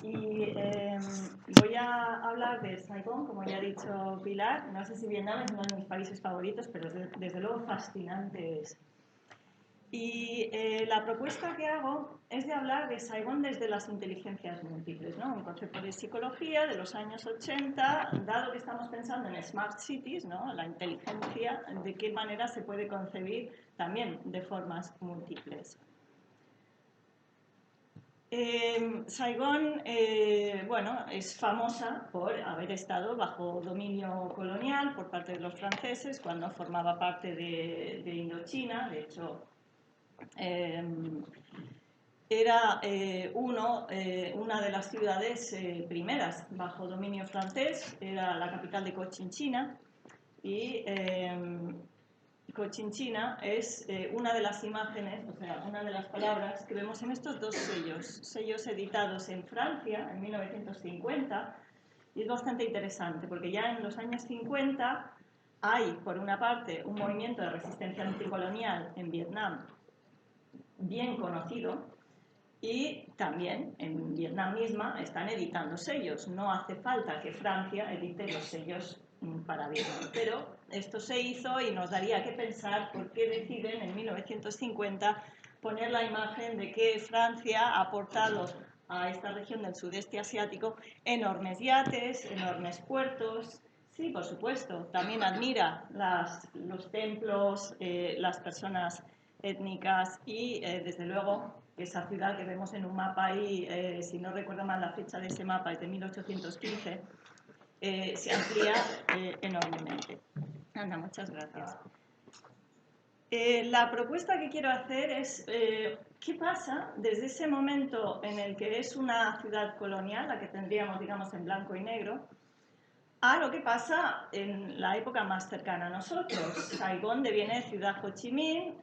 Y voy a hablar de Saigón, como ya ha dicho Pilar. No sé si Vietnam es uno de mis países favoritos, pero desde luego fascinante es. Y la propuesta que hago es de hablar de Saigón desde las inteligencias múltiples, ¿no? Un concepto de psicología de los años 80, dado que estamos pensando en Smart Cities, ¿no? La inteligencia, de qué manera se puede concebir también de formas múltiples. Saigón, bueno, es famosa por haber estado bajo dominio colonial por parte de los franceses cuando formaba parte de Indochina. De hecho, era una de las ciudades primeras bajo dominio francés, era la capital de Cochinchina y Cochinchina es una de las imágenes, o sea, una de las palabras que vemos en estos dos sellos editados en Francia en 1950, y es bastante interesante porque ya en los años 50 hay, por una parte, un movimiento de resistencia anticolonial en Vietnam bien conocido, y también en Vietnam misma están editando sellos. No hace falta que Francia edite los sellos para Vietnam, pero esto se hizo y nos daría que pensar por qué deciden en 1950 poner la imagen de que Francia ha aportado a esta región del sudeste asiático enormes yates, enormes puertos. Sí, por supuesto, también admira los templos, las personas étnicas y, desde luego, esa ciudad que vemos en un mapa ahí, si no recuerdo mal la fecha de ese mapa, es de 1815, se amplía enormemente. Anda, muchas gracias. La propuesta que quiero hacer es qué pasa desde ese momento en el que es una ciudad colonial, la que tendríamos, digamos, en blanco y negro, a lo que pasa en la época más cercana a nosotros. Saigón deviene ciudad Ho Chi Minh,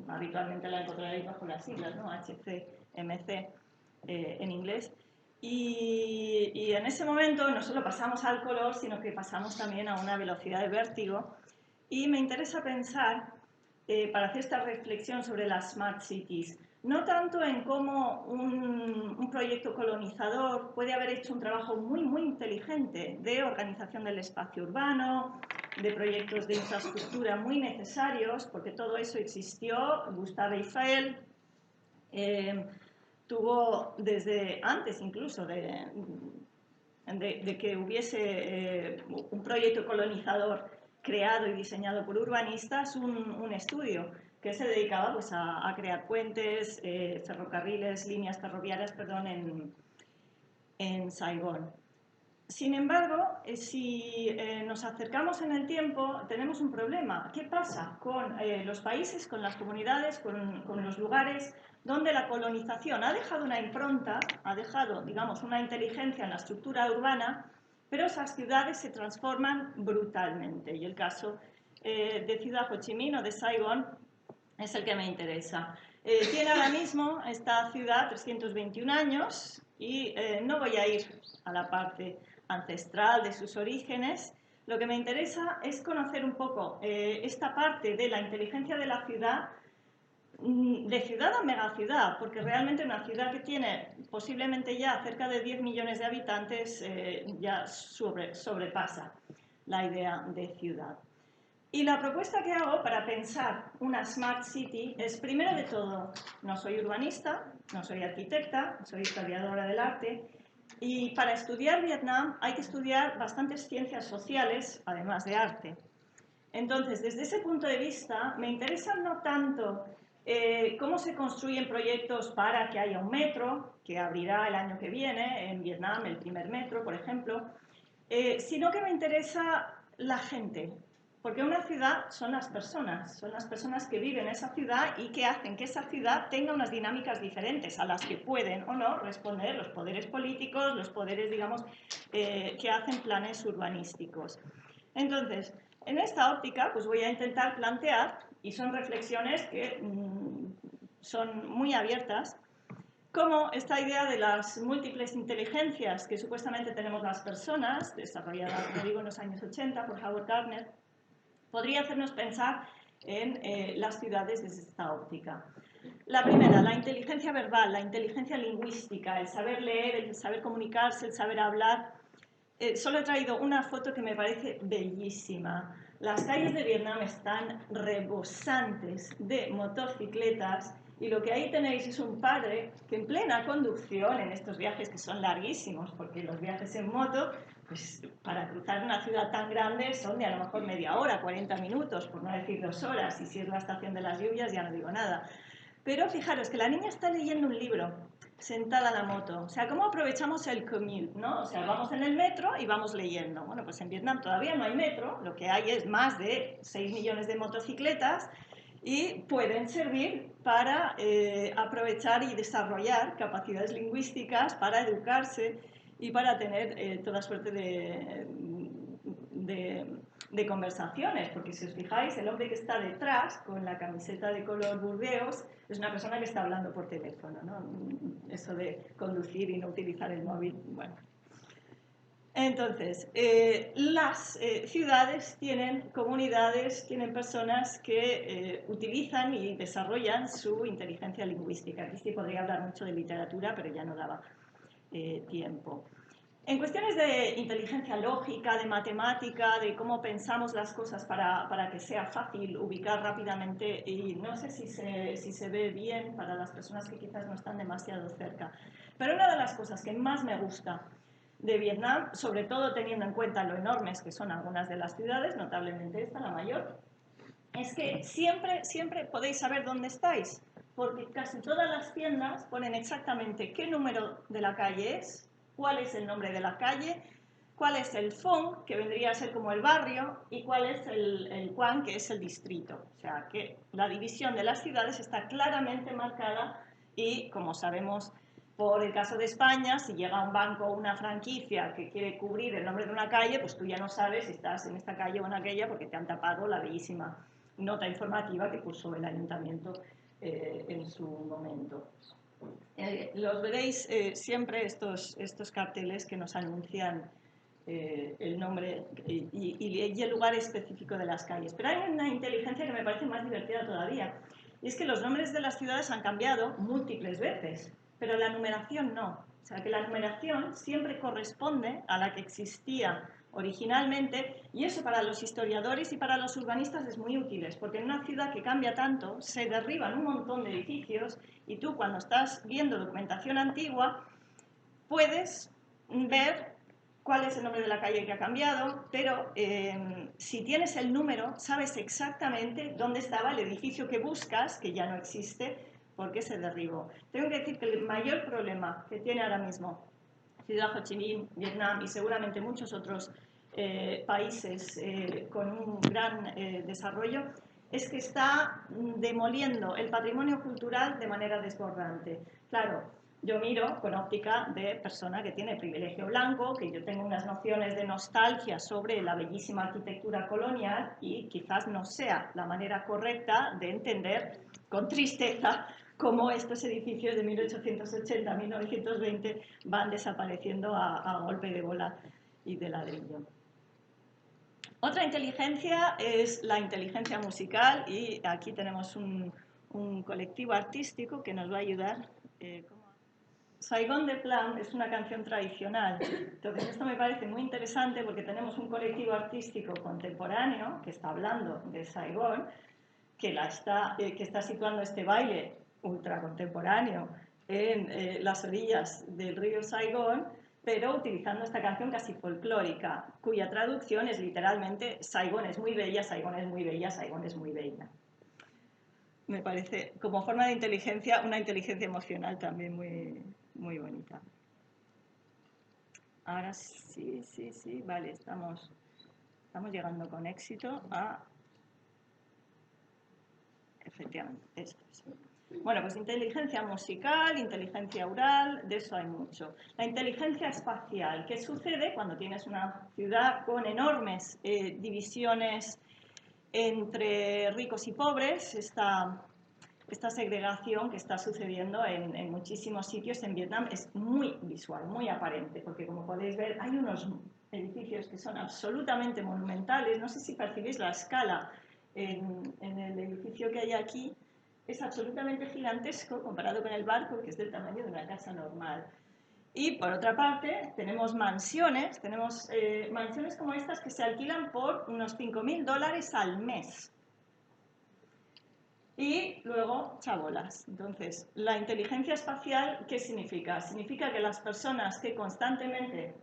habitualmente la encontraréis bajo las siglas, ¿no? HCMC en inglés. Y en ese momento no solo pasamos al color, sino que pasamos también a una velocidad de vértigo. Y me interesa pensar, para hacer esta reflexión sobre las Smart Cities, no tanto en cómo un proyecto colonizador puede haber hecho un trabajo muy inteligente de organización del espacio urbano, de proyectos de infraestructura muy necesarios, porque todo eso existió. Gustave Eiffel tuvo desde antes incluso de que hubiese un proyecto colonizador creado y diseñado por urbanistas, un estudio que se dedicaba pues, a crear puentes, ferrocarriles, líneas ferroviarias, perdón, en Saigón. Sin embargo, si nos acercamos en el tiempo, tenemos un problema. ¿Qué pasa con los países, con las comunidades, con los lugares donde la colonización ha dejado una impronta, ha dejado, digamos, una inteligencia en la estructura urbana, pero esas ciudades se transforman brutalmente? Y el caso de Ciudad Ho Chi Minh o de Saigón es el que me interesa. Tiene ahora mismo esta ciudad 321 años y no voy a ir a la parte ancestral de sus orígenes. Lo que me interesa es conocer un poco esta parte de la inteligencia de la ciudad, de ciudad a megaciudad, porque realmente una ciudad que tiene posiblemente ya cerca de 10 millones de habitantes ya sobrepasa la idea de ciudad. Y la propuesta que hago para pensar una Smart City es, primero de todo, no soy urbanista, no soy arquitecta, soy historiadora del arte, y para estudiar Vietnam hay que estudiar bastantes ciencias sociales, además de arte. Entonces, desde ese punto de vista, me interesa no tanto cómo se construyen proyectos para que haya un metro, que abrirá el año que viene en Vietnam, el primer metro, por ejemplo, sino que me interesa la gente. Porque una ciudad son las personas que viven en esa ciudad y que hacen que esa ciudad tenga unas dinámicas diferentes a las que pueden o no responder los poderes políticos, los poderes, digamos, que hacen planes urbanísticos. Entonces, en esta óptica, pues voy a intentar plantear, y son reflexiones que son muy abiertas, cómo esta idea de las múltiples inteligencias que supuestamente tenemos las personas, desarrollada, como digo, en los años 80 por Howard Gardner, podría hacernos pensar en las ciudades desde esta óptica. La primera, la inteligencia verbal, la inteligencia lingüística, el saber leer, el saber comunicarse, el saber hablar. Solo he traído una foto que me parece bellísima. Las calles de Vietnam están rebosantes de motocicletas y lo que ahí tenéis es un padre que en plena conducción, en estos viajes que son larguísimos, porque los viajes en moto, pues para cruzar una ciudad tan grande son de a lo mejor media hora, 40 minutos, por no decir 2 horas, y si es la estación de las lluvias ya no digo nada. Pero fijaros que la niña está leyendo un libro sentada en la moto. O sea, ¿cómo aprovechamos el commute, no? O sea, vamos en el metro y vamos leyendo. Bueno, pues en Vietnam todavía no hay metro, lo que hay es más de 6 millones de motocicletas y pueden servir para aprovechar y desarrollar capacidades lingüísticas, para educarse y para tener toda suerte de conversaciones, porque si os fijáis, el hombre que está detrás, con la camiseta de color burdeos, es una persona que está hablando por teléfono, ¿no? Eso de conducir y no utilizar el móvil, bueno. Entonces, las ciudades tienen comunidades, tienen personas que utilizan y desarrollan su inteligencia lingüística. Aquí sí podría hablar mucho de literatura, pero ya no daba tiempo. En cuestiones de inteligencia lógica, de matemática, de cómo pensamos las cosas para que sea fácil ubicar rápidamente, y no sé si se ve bien para las personas que quizás no están demasiado cerca, pero una de las cosas que más me gusta de Vietnam, sobre todo teniendo en cuenta lo enormes que son algunas de las ciudades, notablemente esta, la mayor, es que siempre podéis saber dónde estáis, porque casi todas las tiendas ponen exactamente qué número de la calle es, cuál es el nombre de la calle, cuál es el Phong, que vendría a ser como el barrio, y cuál es el Quan, que es el distrito. O sea, que la división de las ciudades está claramente marcada y, como sabemos por el caso de España, si llega un banco o una franquicia que quiere cubrir el nombre de una calle, pues tú ya no sabes si estás en esta calle o en aquella porque te han tapado la bellísima nota informativa que puso el ayuntamiento en su momento. Los veréis siempre estos carteles que nos anuncian el nombre y el lugar específico de las calles. Pero hay una inteligencia que me parece más divertida todavía, y es que los nombres de las ciudades han cambiado múltiples veces, pero la numeración no. O sea, que la numeración siempre corresponde a la que existía originalmente, y eso para los historiadores y para los urbanistas es muy útil, porque en una ciudad que cambia tanto se derriban un montón de edificios y tú cuando estás viendo documentación antigua puedes ver cuál es el nombre de la calle que ha cambiado, pero si tienes el número sabes exactamente dónde estaba el edificio que buscas, que ya no existe porque se derribó. Tengo que decir que el mayor problema que tiene ahora mismo Ciudad Ho Chi Minh, Vietnam y seguramente muchos otros países con un gran desarrollo, es que está demoliendo el patrimonio cultural de manera desbordante. Claro, yo miro con óptica de persona que tiene privilegio blanco, que yo tengo unas nociones de nostalgia sobre la bellísima arquitectura colonial y quizás no sea la manera correcta de entender con tristeza cómo estos edificios de 1880 a 1920 van desapareciendo a golpe de bola y de ladrillo. Otra inteligencia es la inteligencia musical, y aquí tenemos un colectivo artístico que nos va a ayudar. Saigon de Plum es una canción tradicional. Entonces esto me parece muy interesante porque tenemos un colectivo artístico contemporáneo que está hablando de Saigón, que está situando este baile ultracontemporáneo en las orillas del río Saigón, pero utilizando esta canción casi folclórica, cuya traducción es literalmente Saigón es muy bella, Saigón es muy bella, Saigón es muy bella. Me parece, como forma de inteligencia, una inteligencia emocional también muy bonita. Ahora sí, vale, estamos llegando con éxito a... Efectivamente, esto es. Bueno, pues inteligencia musical, inteligencia oral, de eso hay mucho. La inteligencia espacial, ¿qué sucede cuando tienes una ciudad con enormes divisiones entre ricos y pobres? Esta segregación que está sucediendo en muchísimos sitios en Vietnam es muy visual, muy aparente, porque como podéis ver hay unos edificios que son absolutamente monumentales. No sé si percibís la escala en el edificio que hay aquí. es absolutamente gigantesco comparado con el barco, que es del tamaño de una casa normal. Y por otra parte, tenemos mansiones como estas que se alquilan por unos $5.000 al mes. Y luego, chabolas. Entonces, la inteligencia espacial, ¿qué significa? Significa que las personas que constantemente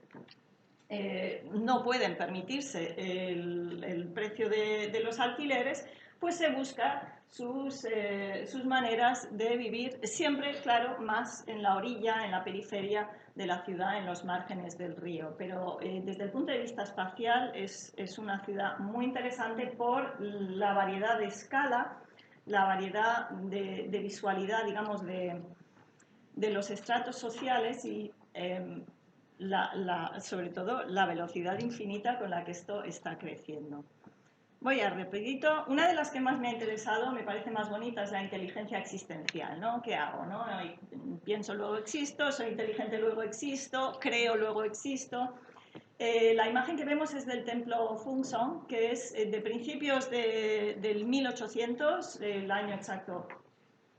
no pueden permitirse el precio de los alquileres, pues se busca sus maneras de vivir siempre, claro, más en la orilla, en la periferia de la ciudad, en los márgenes del río. Pero desde el punto de vista espacial es una ciudad muy interesante por la variedad de escala, la variedad de visualidad, digamos, de los estratos sociales y sobre todo la velocidad infinita con la que esto está creciendo. Voy a rapidito. Una de las que más me ha interesado, me parece más bonita, es la inteligencia existencial, ¿no? ¿Qué hago, no? Pienso, luego existo, soy inteligente, luego existo, creo, luego existo. La imagen que vemos es del templo Fungsong, que es de principios del 1800, el año exacto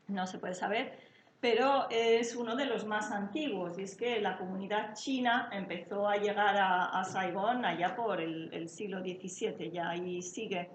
no se puede saber, pero es uno de los más antiguos, y es que la comunidad china empezó a llegar a Saigón allá por el siglo XVII ya, y sigue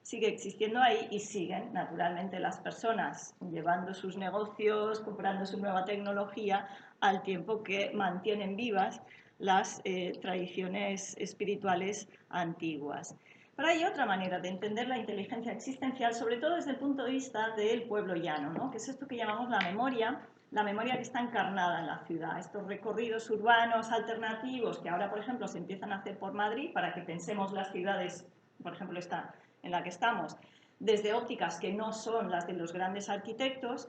existiendo ahí, y siguen naturalmente las personas llevando sus negocios, comprando su nueva tecnología, al tiempo que mantienen vivas las tradiciones espirituales antiguas. Pero hay otra manera de entender la inteligencia existencial, sobre todo desde el punto de vista del pueblo llano, ¿no? Que es esto que llamamos la memoria que está encarnada en la ciudad, estos recorridos urbanos alternativos que ahora, por ejemplo, se empiezan a hacer por Madrid para que pensemos las ciudades, por ejemplo, esta en la que estamos, desde ópticas que no son las de los grandes arquitectos.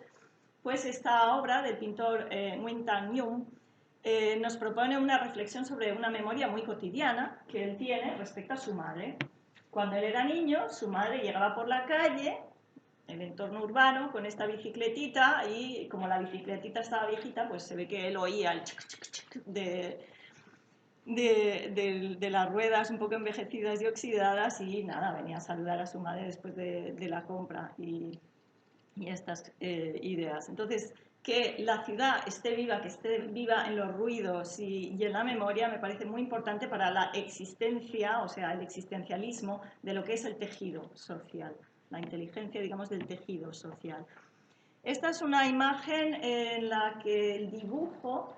Pues esta obra del pintor Nguyen Thanh Nhuc nos propone una reflexión sobre una memoria muy cotidiana que él tiene respecto a su madre. Cuando él era niño, su madre llegaba por la calle, el entorno urbano, con esta bicicletita, y como la bicicletita estaba viejita, pues se ve que él oía el chic, chic, chic de las ruedas un poco envejecidas y oxidadas, y nada, venía a saludar a su madre después de la compra y estas ideas. Entonces, que la ciudad esté viva, que esté viva en los ruidos y en la memoria, me parece muy importante para la existencia, o sea, el existencialismo de lo que es el tejido social, la inteligencia, digamos, del tejido social. Esta es una imagen en la que el dibujo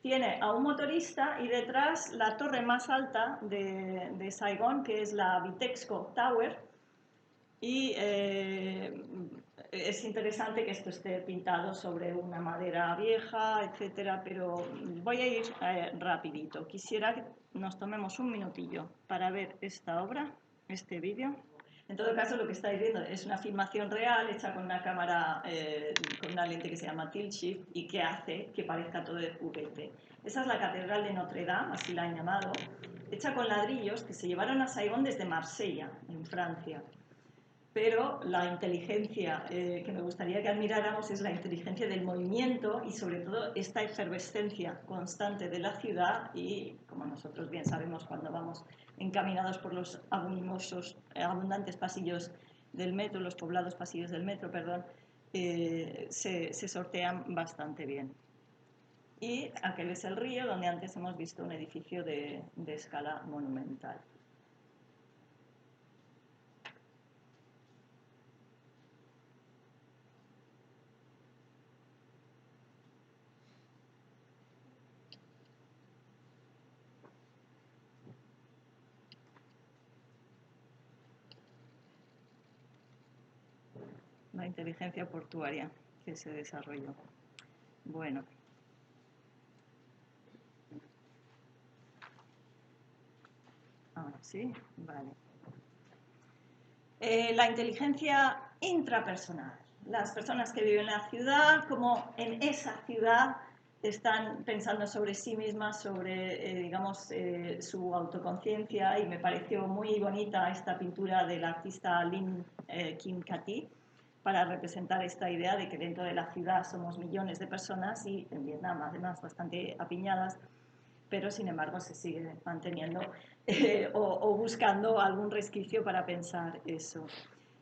tiene a un motorista y detrás la torre más alta de Saigón, que es la Vitexco Tower, y es interesante que esto esté pintado sobre una madera vieja, etcétera, pero voy a ir rapidito. Quisiera que nos tomemos un minutillo para ver esta obra, este vídeo. En todo caso, lo que estáis viendo es una filmación real hecha con una cámara, con una lente que se llama tilt shift y que hace que parezca todo de juguete. Esa es la Catedral de Notre Dame, así la han llamado, hecha con ladrillos que se llevaron a Saigón desde Marsella, en Francia. Pero la inteligencia que me gustaría que admiráramos es la inteligencia del movimiento y sobre todo esta efervescencia constante de la ciudad, y como nosotros bien sabemos, cuando vamos encaminados por los abundantes pasillos del metro, los poblados pasillos del metro, perdón, se sortean bastante bien. Y aquel es el río donde antes hemos visto un edificio de escala monumental. La inteligencia portuaria que se desarrolló. Bueno. Ahora sí, vale. La inteligencia intrapersonal. Las personas que viven en la ciudad, como en esa ciudad están pensando sobre sí mismas, sobre, digamos, su autoconciencia, y me pareció muy bonita esta pintura del artista Lim Kim Kati para representar esta idea de que dentro de la ciudad somos millones de personas, y en Vietnam además bastante apiñadas, pero sin embargo se sigue manteniendo o buscando algún resquicio para pensar eso.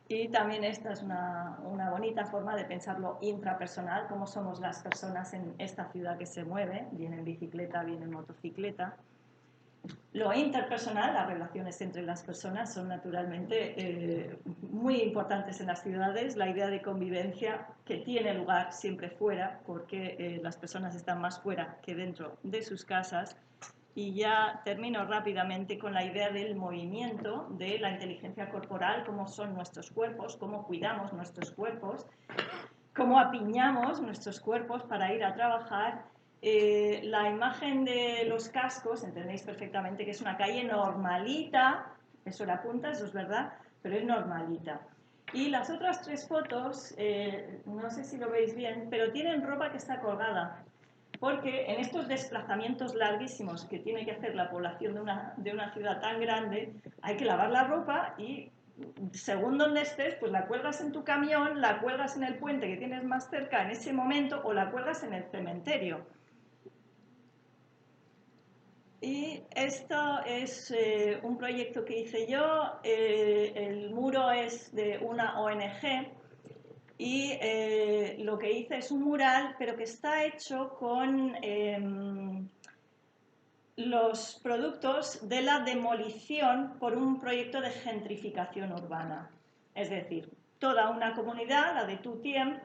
Y también esta es una bonita forma de pensar lo intrapersonal, cómo somos las personas en esta ciudad que se mueve, bien en bicicleta, bien en motocicleta. Lo interpersonal, las relaciones entre las personas son naturalmente muy importantes en las ciudades. La idea de convivencia que tiene lugar siempre fuera, porque las personas están más fuera que dentro de sus casas. Y ya termino rápidamente con la idea del movimiento, de la inteligencia corporal, cómo son nuestros cuerpos, cómo cuidamos nuestros cuerpos, cómo apiñamos nuestros cuerpos para ir a trabajar. La imagen de los cascos, entendéis perfectamente que es una calle normalita, eso la apunta, eso es verdad, pero es normalita. Y las otras tres fotos, no sé si lo veis bien, pero tienen ropa que está colgada, porque en estos desplazamientos larguísimos que tiene que hacer la población de una ciudad tan grande, hay que lavar la ropa y según donde estés, pues la cuelgas en tu camión, la cuelgas en el puente que tienes más cerca en ese momento o la cuelgas en el cementerio. Y esto es un proyecto que hice yo. El muro es de una ONG y lo que hice es un mural, pero que está hecho con los productos de la demolición por un proyecto de gentrificación urbana. Es decir, toda una comunidad, la de Tu Tiem,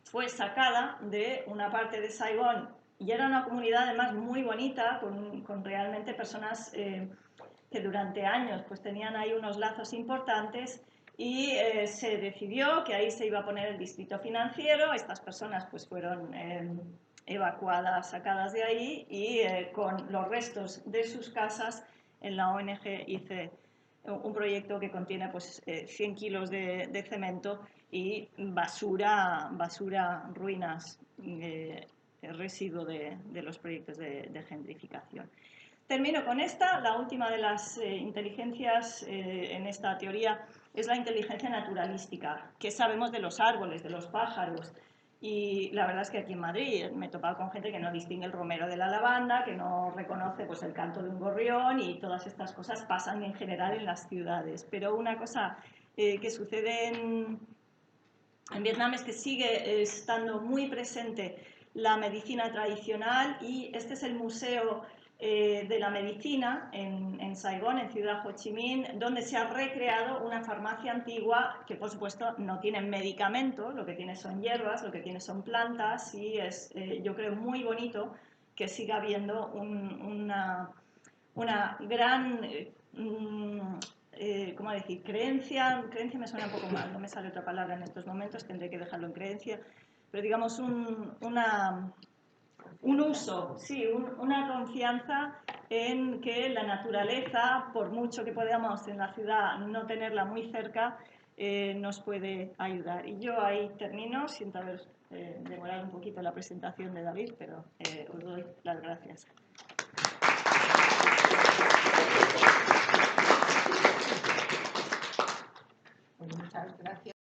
fue sacada de una parte de Saigón y era una comunidad además muy bonita, con realmente personas que durante años pues tenían ahí unos lazos importantes y se decidió que ahí se iba a poner el distrito financiero. Estas personas pues fueron evacuadas, sacadas de ahí y con los restos de sus casas en la ONG hice un proyecto que contiene pues 100 kilos de cemento y basura, ruinas, residuo de los proyectos de gentrificación. Termino con esta. La última de las inteligencias en esta teoría es la inteligencia naturalística. ¿Qué sabemos de los árboles, de los pájaros? Y la verdad es que aquí en Madrid me he topado con gente que no distingue el romero de la lavanda, que no reconoce pues, el canto de un gorrión, y todas estas cosas pasan en general en las ciudades. Pero una cosa que sucede en Vietnam es que sigue estando muy presente la medicina tradicional, y este es el museo de la medicina en Saigón, en Ciudad Ho Chi Minh, donde se ha recreado una farmacia antigua que por supuesto no tiene medicamentos, lo que tiene son hierbas, lo que tiene son plantas, y es yo creo muy bonito que siga habiendo una gran ¿cómo decir? Creencia me suena un poco mal, no me sale otra palabra en estos momentos, tendré que dejarlo en creencia, pero digamos un uso, sí, una confianza en que la naturaleza, por mucho que podamos en la ciudad no tenerla muy cerca, nos puede ayudar. Y yo ahí termino, siento haber demorado un poquito la presentación de David, pero os doy las gracias. Muchas gracias.